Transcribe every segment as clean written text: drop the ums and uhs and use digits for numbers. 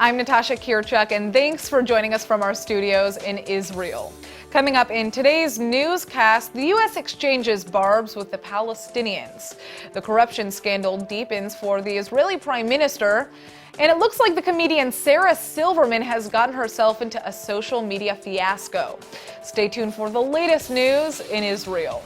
I'm Natasha Kirchuk, and thanks for joining us from our studios in Israel. Coming up in today's newscast, the U.S. exchanges barbs with the Palestinians. The corruption scandal deepens for the Israeli Prime Minister, and it looks like the comedian Sarah Silverman has gotten herself into a social media fiasco. Stay tuned for the latest news in Israel.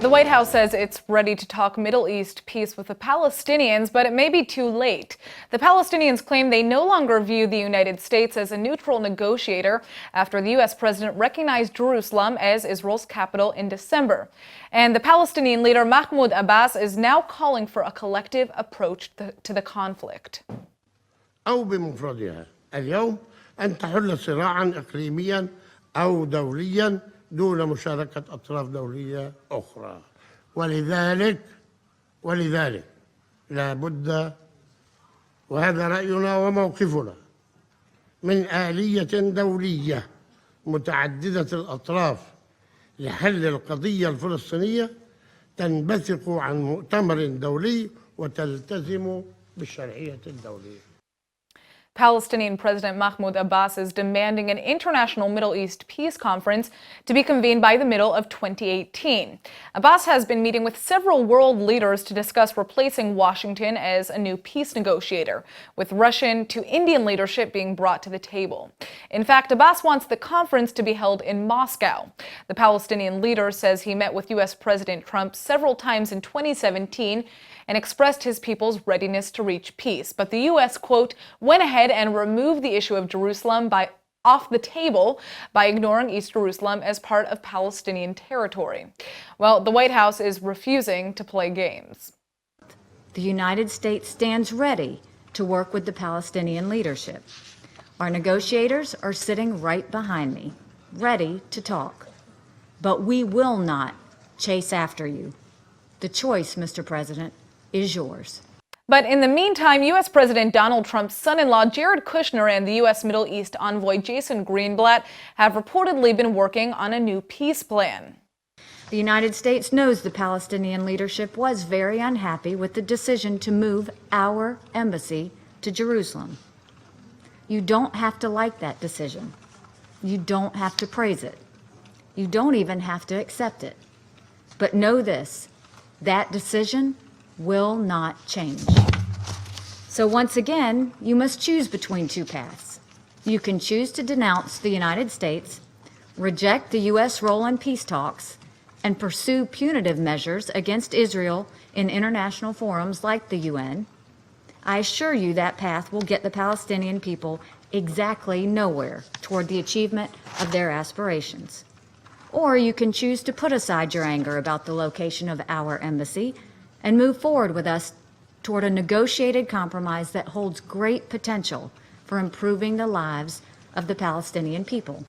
The White House says it's ready to talk Middle East peace with the Palestinians, but it may be too late. The Palestinians claim they no longer view the United States as a neutral negotiator after the U.S. president recognized Jerusalem as Israel's capital in December. And the Palestinian leader Mahmoud Abbas is now calling for a collective approach to the conflict. أو بمفردها اليوم أن تحل صراعا إقليميا أو دوليا دون مشاركة أطراف دولية أخرى ولذلك لا بد وهذا رأينا وموقفنا من آلية دولية متعددة الأطراف لحل القضية الفلسطينية تنبثق عن مؤتمر دولي وتلتزم بالشرعية الدولية. Palestinian President Mahmoud Abbas is demanding an international Middle East peace conference to be convened by the middle of 2018. Abbas has been meeting with several world leaders to discuss replacing Washington as a new peace negotiator, with Russian to Indian leadership being brought to the table. In fact, Abbas wants the conference to be held in Moscow. The Palestinian leader says he met with U.S. President Trump several times in 2017 and expressed his people's readiness to reach peace. But the U.S., quote, went ahead and removed the issue of Jerusalem off the table by ignoring East Jerusalem as part of Palestinian territory. Well, the White House is refusing to play games. The United States stands ready to work with the Palestinian leadership. Our negotiators are sitting right behind me, ready to talk. But we will not chase after you. The choice, Mr. President, is yours. But in the meantime, U.S. President Donald Trump's son-in-law Jared Kushner and the U.S. Middle East envoy Jason Greenblatt have reportedly been working on a new peace plan. The United States knows the Palestinian leadership was very unhappy with the decision to move our embassy to Jerusalem. You don't have to like that decision. You don't have to praise it. You don't even have to accept it. But know this, that decision will not change. So once again, you must choose between two paths. You can choose to denounce the United States, reject the U.S. role in peace talks, and pursue punitive measures against Israel in international forums like the UN. I assure you that path will get the Palestinian people exactly nowhere toward the achievement of their aspirations. Or you can choose to put aside your anger about the location of our embassy and move forward with us toward a negotiated compromise that holds great potential for improving the lives of the Palestinian people.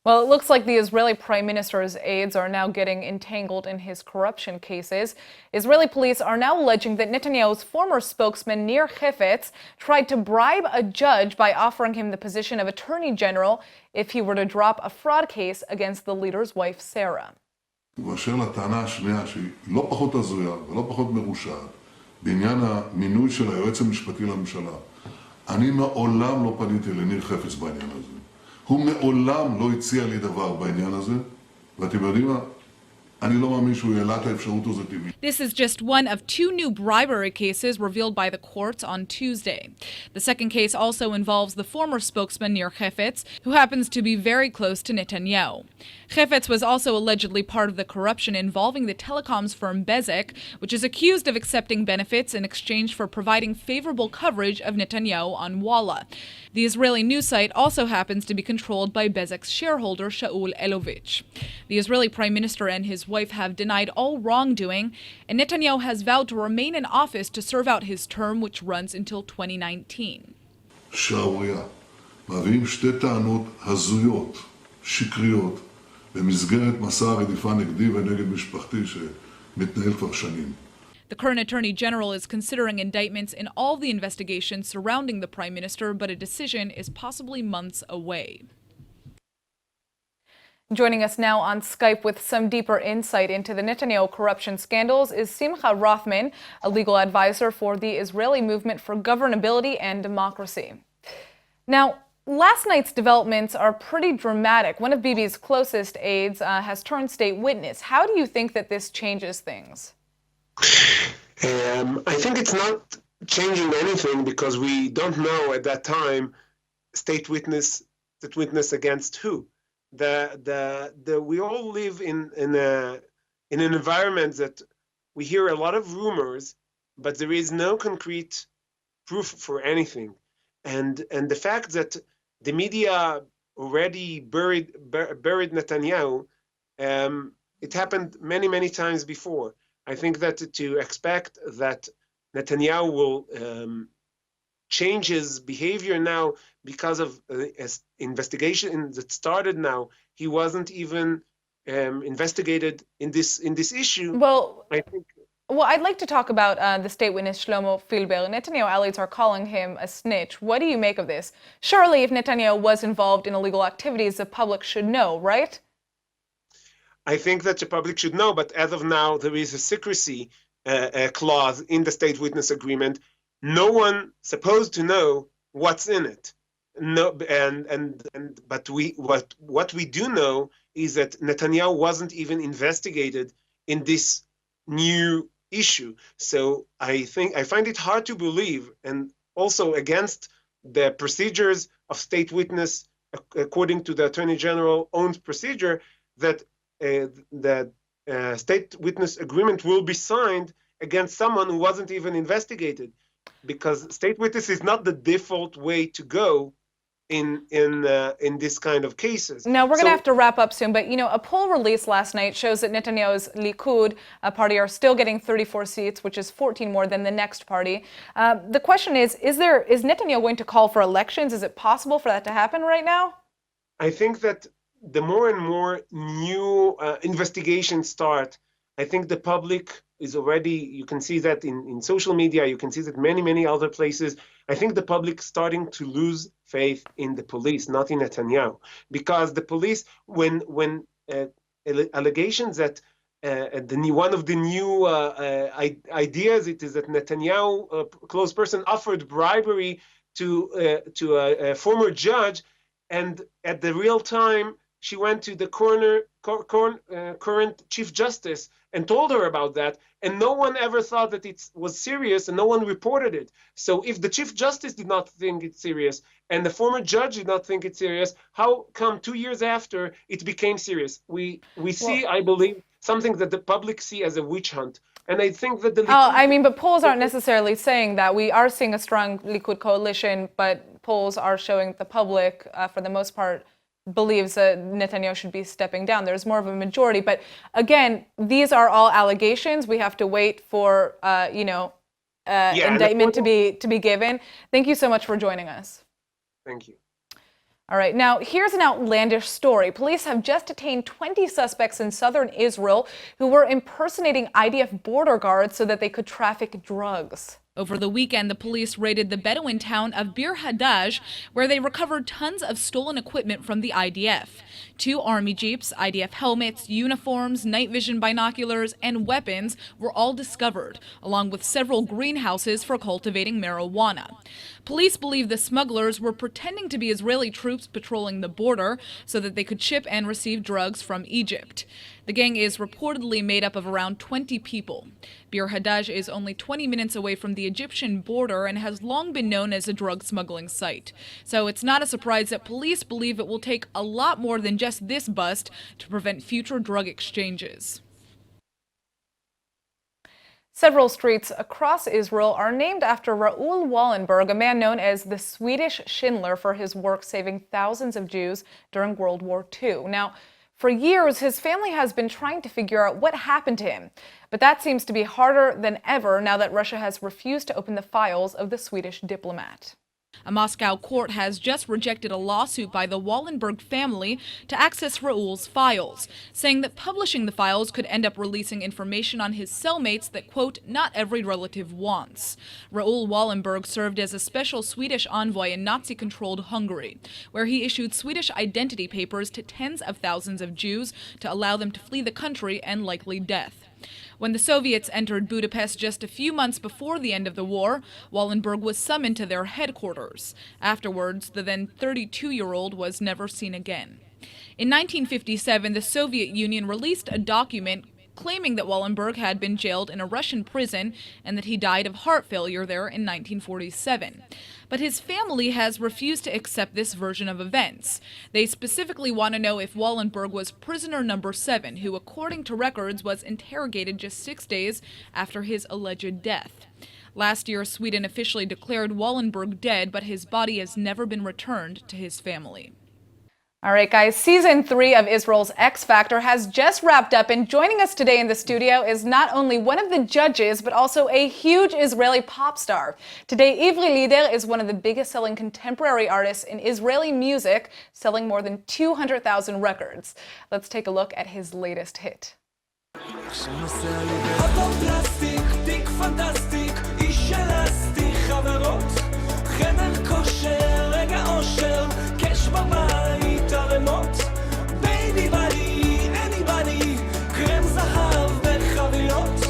Well, it looks like the Israeli Prime Minister's aides are now getting entangled in his corruption cases. Israeli police are now alleging that Netanyahu's former spokesman, Nir Hefetz, tried to bribe a judge by offering him the position of Attorney General if he were to drop a fraud case against the leader's wife, Sarah. ובאשר לטענה השנייה שהיא לא פחות הזויה ולא פחות מרושעת בעניין המינוי של היועץ המשפטי לממשלה, אני מעולם לא פניתי לניר חפץ בעניין הזה. הוא מעולם לא הציע לי דבר בעניין הזה, ואתם יודעים מה? אני לא מאמין שהוא העלה את האפשרות הזאת טבעית. This is just one of two new bribery cases revealed by the courts on Tuesday. The second case also involves the former spokesman Nir Hefetz, who happens to be very close to Netanyahu. Hefetz was also allegedly part of the corruption involving the telecoms firm Bezeq, which is accused of accepting benefits in exchange for providing favorable coverage of Netanyahu on Walla. The Israeli news site also happens to be controlled by Bezeq's shareholder Shaul Elovitch. The Israeli Prime Minister and his wife have denied all wrongdoing, and Netanyahu has vowed to remain in office to serve out his term, which runs until 2019. שערוריה. מביאים שתי טענות הזויות, שקריות, במסגרת מסע הרדיפה נגדי ונגד משפחתי שמתנהל כבר שנים. The current Attorney General is considering indictments in all the investigations surrounding the Prime Minister, but a decision is possibly months away. Joining us now on Skype with some deeper insight into the Netanyahu corruption scandals is Simcha Rothman, a legal advisor for the Israeli Movement for Governability and Democracy. Now, last night's developments are pretty dramatic. One of Bibi's closest aides has turned state witness. How do you think that this changes things? I think it's not changing anything because we don't know at that time state witness against who. We all live in an environment that we hear a lot of rumors, but there is no concrete proof for anything. And the fact that the media already buried Netanyahu, it happened many times before. I think that to expect that Netanyahu will change his behavior now because of an investigation that started now. He wasn't even investigated in this issue. Well, I think. Well, I'd like to talk about the state witness Shlomo Filber. Netanyahu allies are calling him a snitch. What do you make of this? Surely, if Netanyahu was involved in illegal activities, the public should know, right? I think that the public should know, but as of now, there is a secrecy clause in the state witness agreement. No one supposed to know what's in it. No, but what we do know is that Netanyahu wasn't even investigated in this new issue. So I find it hard to believe, and also against the procedures of state witness, according to the Attorney General owned procedure, that the state witness agreement will be signed against someone who wasn't even investigated, because state witness is not the default way to go in this kind of cases. Now, we're going to have to wrap up soon, but a poll released last night shows that Netanyahu's Likud party are still getting 34 seats, which is 14 more than the next party. The question is Netanyahu going to call for elections? Is it possible for that to happen right now? I think that the more and more new investigations start, I think the public is already, you can see that in social media, you can see that many other places. I think the public starting to lose faith in the police, not in Netanyahu, because the police, when allegations that one of the new ideas it is that Netanyahu, a close person, offered bribery to a former judge, and at the real time she went to the current Chief Justice and told her about that, and no one ever thought that it was serious, and no one reported it. So if the Chief Justice did not think it's serious, and the former judge did not think it's serious, how come 2 years after it became serious? We see, I believe, something that the public see as a witch hunt. And I think that but polls aren't necessarily saying that. We are seeing a strong Likud coalition, but polls are showing the public, for the most part, believes that Netanyahu should be stepping down. There's more of a majority. But again, these are all allegations. We have to wait for, indictment to be given. Thank you so much for joining us. Thank you. All right, now here's an outlandish story. Police have just detained 20 suspects in southern Israel who were impersonating IDF border guards so that they could traffic drugs. Over the weekend, the police raided the Bedouin town of Bir Hadaj, where they recovered tons of stolen equipment from the IDF. 2 army jeeps, IDF helmets, uniforms, night vision binoculars, and weapons were all discovered, along with several greenhouses for cultivating marijuana. Police believe the smugglers were pretending to be Israeli troops patrolling the border so that they could ship and receive drugs from Egypt. The gang is reportedly made up of around 20 people. Bir Hadaj is only 20 minutes away from the Egyptian border and has long been known as a drug smuggling site. So it's not a surprise that police believe it will take a lot more than just this bust to prevent future drug exchanges. Several streets across Israel are named after Raoul Wallenberg, a man known as the Swedish Schindler for his work saving thousands of Jews during World War II. Now, for years, his family has been trying to figure out what happened to him. But that seems to be harder than ever now that Russia has refused to open the files of the Swedish diplomat. A Moscow court has just rejected a lawsuit by the Wallenberg family to access Raoul's files, saying that publishing the files could end up releasing information on his cellmates that, quote, not every relative wants. Raoul Wallenberg served as a special Swedish envoy in Nazi-controlled Hungary, where he issued Swedish identity papers to tens of thousands of Jews to allow them to flee the country and likely death. When the Soviets entered Budapest just a few months before the end of the war, Wallenberg was summoned to their headquarters. Afterwards, the then 32-year-old was never seen again. In 1957, the Soviet Union released a document claiming that Wallenberg had been jailed in a Russian prison and that he died of heart failure there in 1947. But his family has refused to accept this version of events. They specifically want to know if Wallenberg was prisoner number 7, who, according to records, was interrogated just 6 days after his alleged death. Last year, Sweden officially declared Wallenberg dead, but his body has never been returned to his family. All right, guys, season 3 of Israel's X Factor has just wrapped up, and joining us today in the studio is not only one of the judges, but also a huge Israeli pop star. Today, Ivri Lider is one of the biggest selling contemporary artists in Israeli music, selling more than 200,000 records. Let's take a look at his latest hit. Baby body, anybody, קרם זהב בחבילות,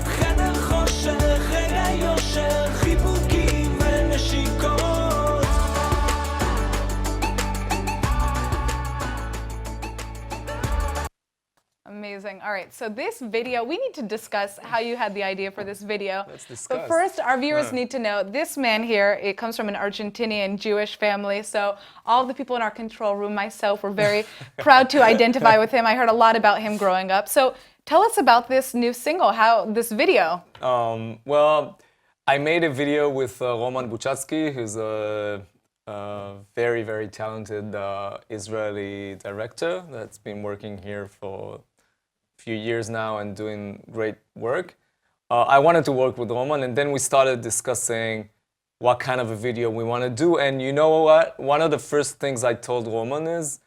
חדר חושך, רגע יושר, חיבוקים ונשיקות. Amazing. All right, so this video, we need to discuss how you had the idea for this video. Let's discuss. But first, our viewers need to know this man here, it comes from an Argentinian Jewish family. So all the people in our control room, myself, were very proud to identify with him. I heard a lot about him growing up. So tell us about this new single, this video. Well, I made a video with Roman Buchatsky, who's a very, very talented Israeli director that's been working here for few years now and doing great work. I wanted to work with Roman, and then we started discussing what kind of a video we want to do. And you know what? One of the first things I told Roman is,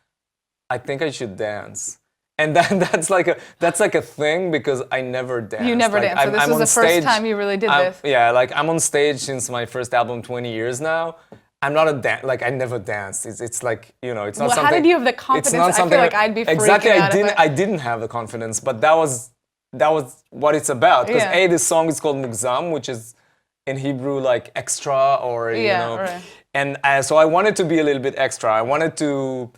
I think I should dance. And that's like a thing because I never danced. You never danced, so this was the first time you really did this. Yeah, like I'm on stage since my first album 20 years now. I'm not I never danced. It's like, you know, it's not something. How did you have the confidence? I feel like I'd be freaking out. I didn't have the confidence, but that was what it's about. Because this song is called Mugzam, which is in Hebrew like extra, or you know. Right. And so I wanted to be a little bit extra. I wanted to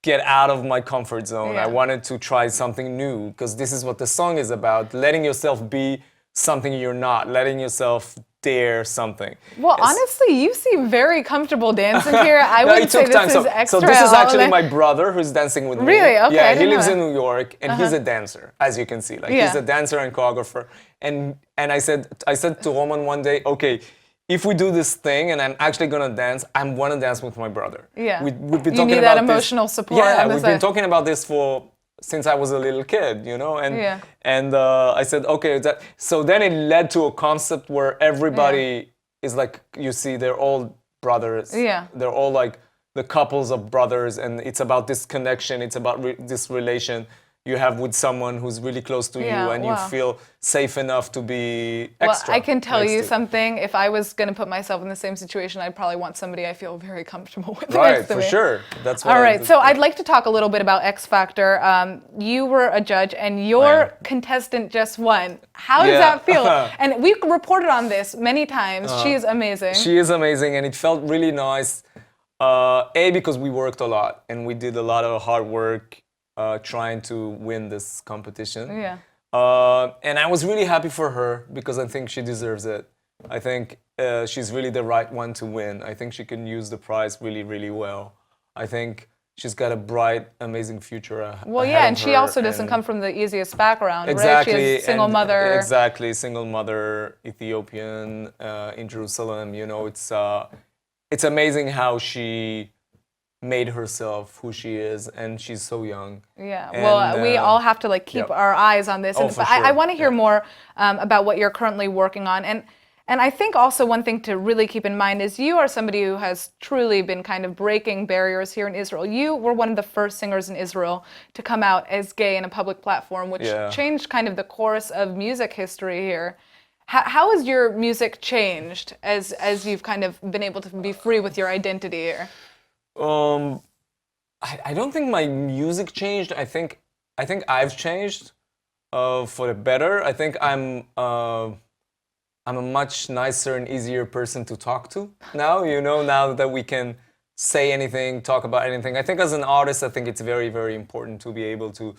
get out of my comfort zone. I wanted to try something new, because this is what the song is about: letting yourself be something you're not, letting yourself dare something. Well, honestly, you seem very comfortable dancing here. I wouldn't say this is extra. So this is actually my brother who's dancing with me. Really? Okay. Yeah, he lives in New York, and he's a dancer, as you can see. Like he's a dancer and choreographer. And I said to Roman one day, okay, if we do this thing and I'm actually gonna dance, I'm gonna dance with my brother. Yeah. We've been talking you need about that emotional support. Yeah, we've been talking about this since I was a little kid, you know, and I said, okay, so then it led to a concept where everybody is like, you see, they're all brothers. Yeah. They're all like the couples of brothers, and it's about this connection. It's about this relation you have with someone who's really close to you, and you feel safe enough to be extra. Well, I can tell you something. If I was going to put myself in the same situation, I'd probably want somebody I feel very comfortable with. Right, for sure. That's what. All right, so I'd like to talk a little bit about X Factor. You were a judge, and your contestant just won. How does that feel? And we reported on this many times. She is amazing. She is amazing, and it felt really nice. Because we worked a lot, and we did a lot of hard work trying to win this competition. Yeah. And I was really happy for her, because I think she deserves it. I think she's really the right one to win. I think she can use the prize really, really well. I think she's got a bright, amazing future ahead Well, yeah, and she also doesn't come from the easiest background, exactly, right? She's single mother. Exactly, single mother, Ethiopian, in Jerusalem. You know, it's amazing how she made herself who she is, and she's so young. Yeah, and, well, we all have to keep our eyes on this. Oh, and for I sure. want to hear more about what you're currently working on. And And I think also one thing to really keep in mind is you are somebody who has truly been kind of breaking barriers here in Israel. You were one of the first singers in Israel to come out as gay in a public platform, which changed kind of the course of music history here. How has your music changed as you've kind of been able to be free with your identity here? I don't think my music changed. I think I've changed for the better. I think I'm a much nicer and easier person to talk to now. Now that we can say anything, talk about anything. I think as an artist, I think it's very, very important to be able to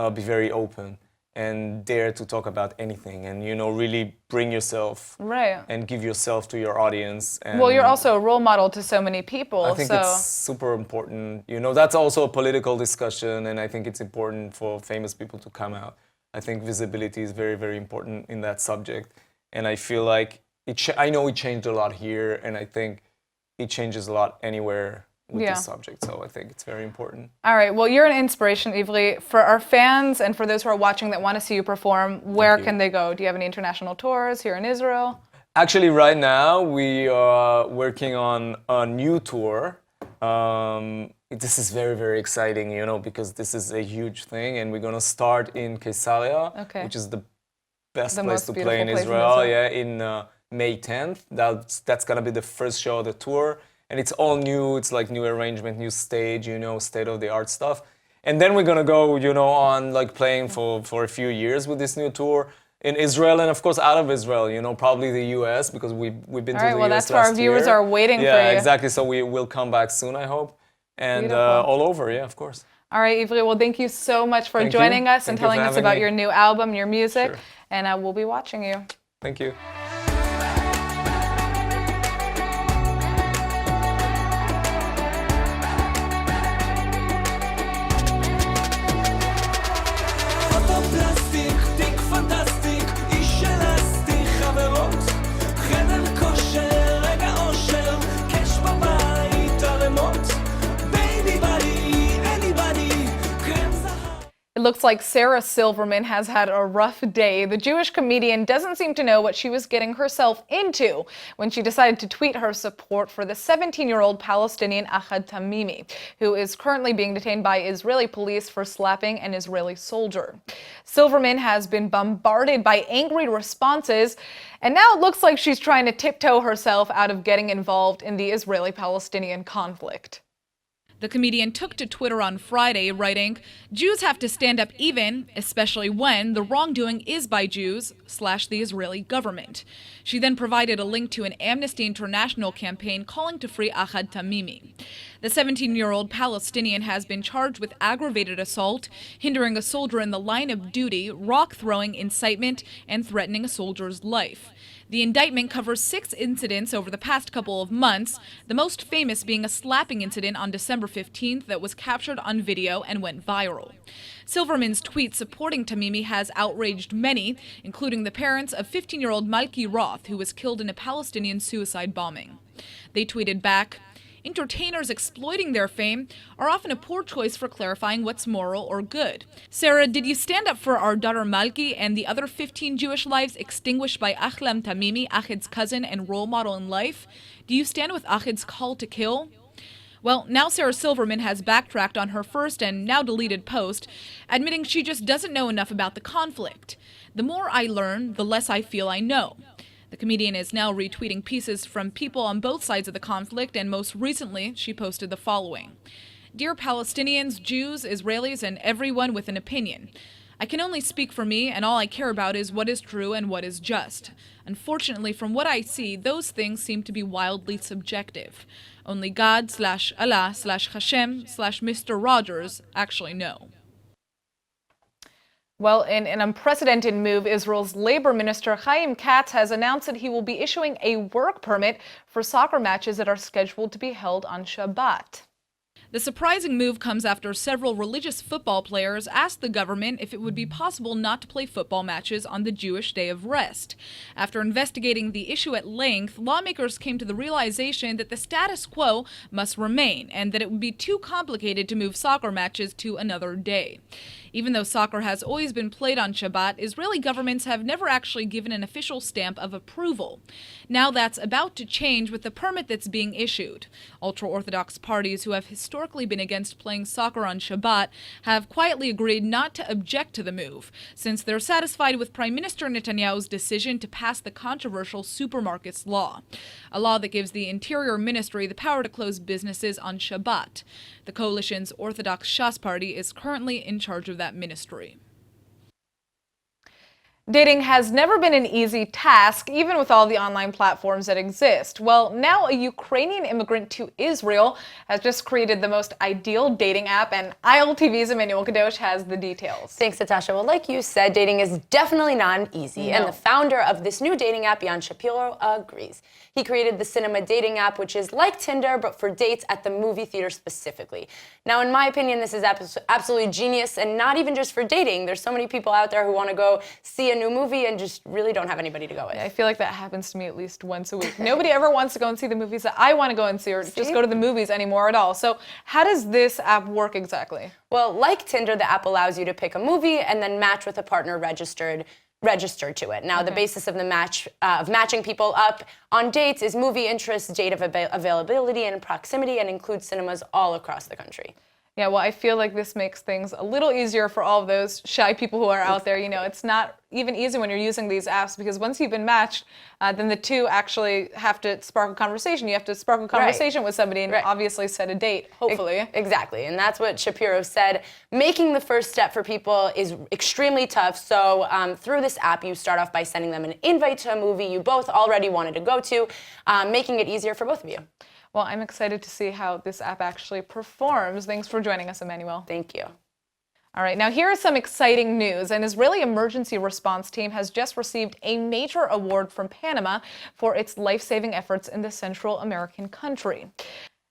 be very open and dare to talk about anything, and really bring yourself and give yourself to your audience. And well, you're also a role model to so many people. I think it's super important. That's also a political discussion, and I think it's important for famous people to come out. I think visibility is very, very important in that subject, and I feel like I know it changed a lot here, and I think it changes a lot anywhere with this subject, so I think it's very important. All right, well, you're an inspiration, Ivry. For our fans and for those who are watching that want to see you perform, where can they go? Do you have any international tours here in Israel? Actually, right now, we are working on a new tour. This is very, very exciting, because this is a huge thing, and we're going to start in Caesarea, which is the best place to play in Israel, in May 10th. That's going to be the first show of the tour. And it's all new. It's like new arrangement, new stage, state-of-the-art stuff. And then we're gonna go, on like playing for a few years with this new tour in Israel, and of course out of Israel. probably the U.S. because we've been to the U.S. last year. All right, well, that's where our viewers are waiting for you. Yeah, exactly. So we will come back soon, I hope, and all over. Yeah, of course. All right, Ivry. Well, thank you so much for joining us and telling us about your new album, your music, and we'll be watching you. Thank you. It looks like Sarah Silverman has had a rough day. The Jewish comedian doesn't seem to know what she was getting herself into when she decided to tweet her support for the 17-year-old Palestinian Ahad Tamimi, who is currently being detained by Israeli police for slapping an Israeli soldier. Silverman has been bombarded by angry responses, and now it looks like she's trying to tiptoe herself out of getting involved in the Israeli-Palestinian conflict. The comedian took to Twitter on Friday, writing, "Jews have to stand up even, especially when the wrongdoing is by Jews/the Israeli government." She then provided a link to an Amnesty International campaign calling to free Ahad Tamimi. The 17-year-old Palestinian has been charged with aggravated assault, hindering a soldier in the line of duty, rock-throwing, incitement, and threatening a soldier's life. The indictment covers 6 incidents over the past couple of months, the most famous being a slapping incident on December 15th that was captured on video and went viral. Silverman's tweet supporting Tamimi has outraged many, including the parents of 15-year-old Malki Roth, who was killed in a Palestinian suicide bombing. They tweeted back, "Entertainers exploiting their fame are often a poor choice for clarifying what's moral or good. Sarah, did you stand up for our daughter Malki and the other 15 Jewish lives extinguished by Ahlam Tamimi, Ahad's cousin and role model in life? Do you stand with Ahad's call to kill?" Well, now Sarah Silverman has backtracked on her first and now deleted post, admitting she just doesn't know enough about the conflict. "The more I learn, the less I feel I know." The comedian is now retweeting pieces from people on both sides of the conflict, and most recently, she posted the following. "Dear Palestinians, Jews, Israelis, and everyone with an opinion. I can only speak for me, and all I care about is what is true and what is just. Unfortunately, from what I see, those things seem to be wildly subjective. Only God/Allah/Hashem/Mr. Rogers actually know." Well, in an unprecedented move, Israel's labor minister Chaim Katz has announced that he will be issuing a work permit for soccer matches that are scheduled to be held on Shabbat. The surprising move comes after several religious football players asked the government if it would be possible not to play football matches on the Jewish Day of Rest. After investigating the issue at length, lawmakers came to the realization that the status quo must remain and that it would be too complicated to move soccer matches to another day. Even though soccer has always been played on Shabbat, Israeli governments have never actually given an official stamp of approval. Now that's about to change with the permit that's being issued. Ultra-Orthodox parties who have historically been against playing soccer on Shabbat have quietly agreed not to object to the move, since they're satisfied with Prime Minister Netanyahu's decision to pass the controversial supermarkets law, a law that gives the Interior Ministry the power to close businesses on Shabbat. The coalition's Orthodox Shas party is currently in charge of that ministry. Dating has never been an easy task, even with all the online platforms that exist. Well, now a Ukrainian immigrant to Israel has just created the most ideal dating app, and ILTV's Emmanuel Kadosh has the details. Thanks, Natasha. Well, like you said, dating is definitely not easy, and the founder of this new dating app, Jan Shapiro, agrees. He created the Cinema dating app, which is like Tinder, but for dates at the movie theater specifically. Now, in my opinion, this is absolutely genius, and not even just for dating. There's so many people out there who want to go see a new movie and just really don't have anybody to go with. I feel like that happens to me at least once a week. Nobody ever wants to go and see the movies that I want to go and see, or just go to the movies anymore at all. So how does this app work exactly? Well, like Tinder, the app allows you to pick a movie and then match with a partner registered to it. Now, the basis of the matching people up on dates is movie interests, date availability, and proximity, and includes cinemas all across the country. Yeah, well, I feel like this makes things a little easier for all of those shy people who are out there. You know, it's not even easy when you're using these apps, because once you've been matched, then the two actually have to spark a conversation. You have to spark a conversation with somebody and obviously set a date, hopefully. Exactly, and that's what Shapiro said. Making the first step for people is extremely tough, so through this app, you start off by sending them an invite to a movie you both already wanted to go to, making it easier for both of you. Well, I'm excited to see how this app actually performs. Thanks for joining us, Emmanuel. Thank you. All right, now here is some exciting news. An Israeli emergency response team has just received a major award from Panama for its life-saving efforts in the Central American country.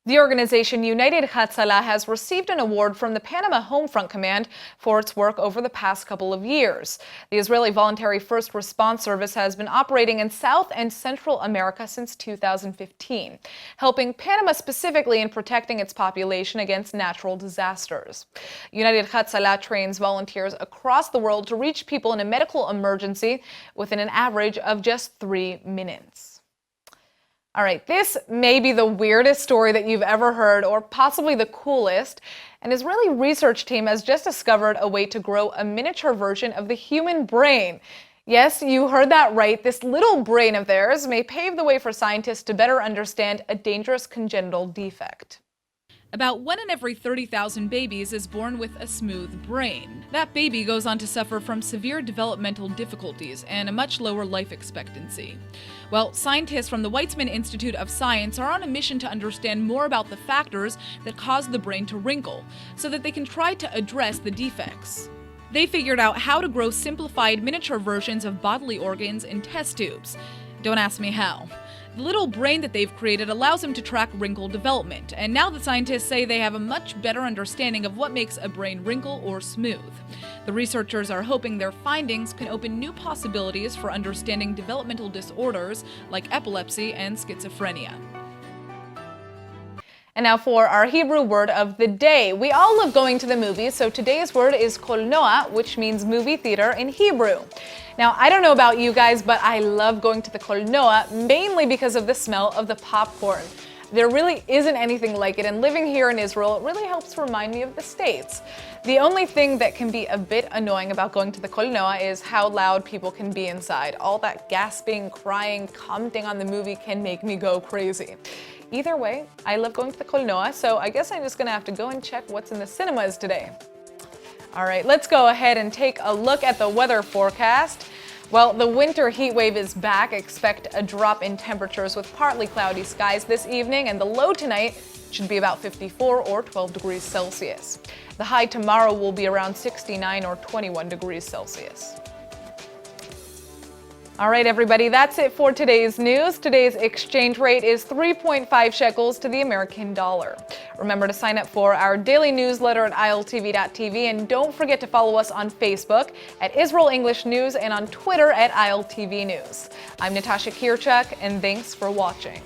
The organization United Hatzalah has received an award from the Panama Homefront Command for its work over the past couple of years. The Israeli Voluntary First Response Service has been operating in South and Central America since 2015, helping Panama specifically in protecting its population against natural disasters. United Hatzalah trains volunteers across the world to reach people in a medical emergency within an average of just 3 minutes. All right, this may be the weirdest story that you've ever heard, or possibly the coolest. An Israeli research team has just discovered a way to grow a miniature version of the human brain. Yes, you heard that right. This little brain of theirs may pave the way for scientists to better understand a dangerous congenital defect. About 1 in every 30,000 babies is born with a smooth brain. That baby goes on to suffer from severe developmental difficulties and a much lower life expectancy. Well, scientists from the Weizmann Institute of Science are on a mission to understand more about the factors that cause the brain to wrinkle, so that they can try to address the defects. They figured out how to grow simplified miniature versions of bodily organs in test tubes. Don't ask me how. The little brain that they've created allows them to track wrinkle development, and now the scientists say they have a much better understanding of what makes a brain wrinkle or smooth. The researchers are hoping their findings can open new possibilities for understanding developmental disorders like epilepsy and schizophrenia. And now for our Hebrew word of the day. We all love going to the movies, so today's word is kolnoa, which means movie theater in Hebrew. Now, I don't know about you guys, but I love going to the kolnoa, mainly because of the smell of the popcorn. There really isn't anything like it, and living here in Israel, it really helps remind me of the States. The only thing that can be a bit annoying about going to the kolnoa is how loud people can be inside. All that gasping, crying, commenting on the movie can make me go crazy. Either way, I love going to the kolnoa, so I guess I'm just gonna have to go and check what's in the cinemas today. All right, let's go ahead and take a look at the weather forecast. Well, the winter heat wave is back. Expect a drop in temperatures with partly cloudy skies this evening, and the low tonight should be about 54 or 12 degrees Celsius. The high tomorrow will be around 69 or 21 degrees Celsius. All right, everybody, that's it for today's news. Today's exchange rate is 3.5 shekels to the American dollar. Remember to sign up for our daily newsletter at iltv.tv, and don't forget to follow us on Facebook at Israel English News and on Twitter at ILTV News. I'm Natasha Kirchuk, and thanks for watching.